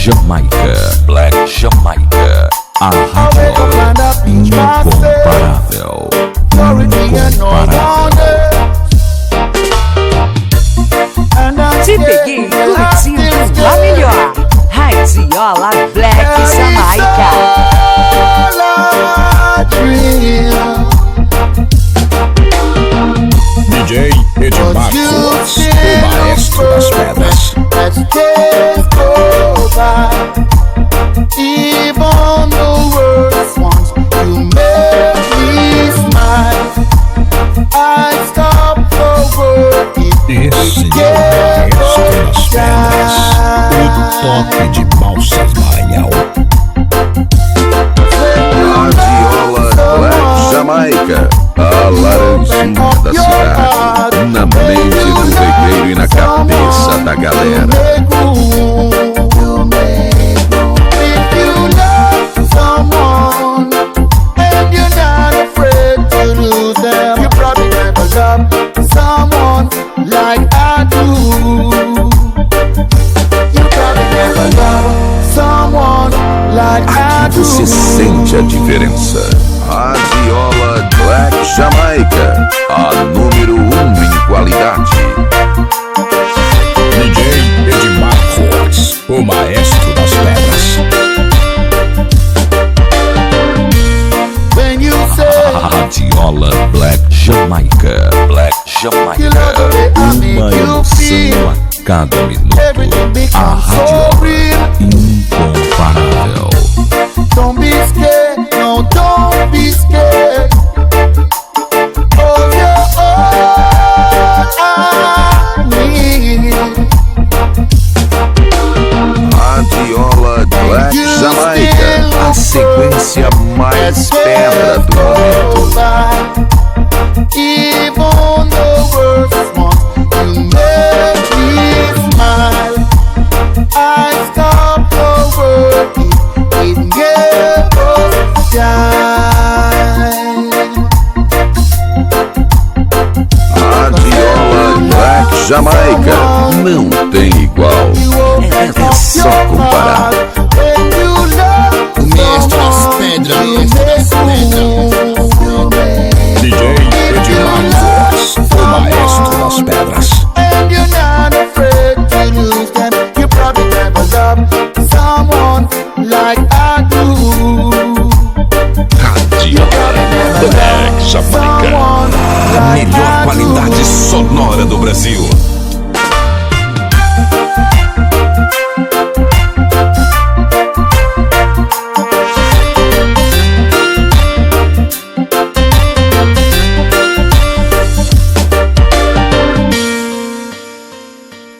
Jamaica, Black Jamaica, a rádio incomparável, incomparável. Te peguei curtindo a melhor Radiola Black Jamaica. DJ Edmar Fortes, o maestro das pedras. Even the worst ones, you make me smile. I stop for working. Esse é o maestro das pedras, o toque de Balsas Maranhão. Radiola Black Jamaica, a laranjinha da cidade, na mente do regueiro e na cabeça da galera. Like I do, you probably never love someone like I do. Você sente a diferença. Radiola Black Jamaica, a número 1 em qualidade. DJ Edmar Fortes, o maestro das pedras. When you say Radiola Black Jamaica, Black Jamaica, uma emoção a cada minuto. A radiola incomparável. don't be scared, no, don't be scared. Oh, you're all I need. Radiola Black Jamaica, a sequência mais pedra do momento. Even the worst one, you make me smile. I stop for working, it never shine. Radiola Black Jamaica, não tem igual. É só comparar. O mestre das pedras, DJ Edmar Fortes, o maestro das pedras. and you're not afraid to lose them. You probably never loved someone like I do. Radiola Black Jamaica, Someone a like melhor I do. qualidade sonora do Brasil.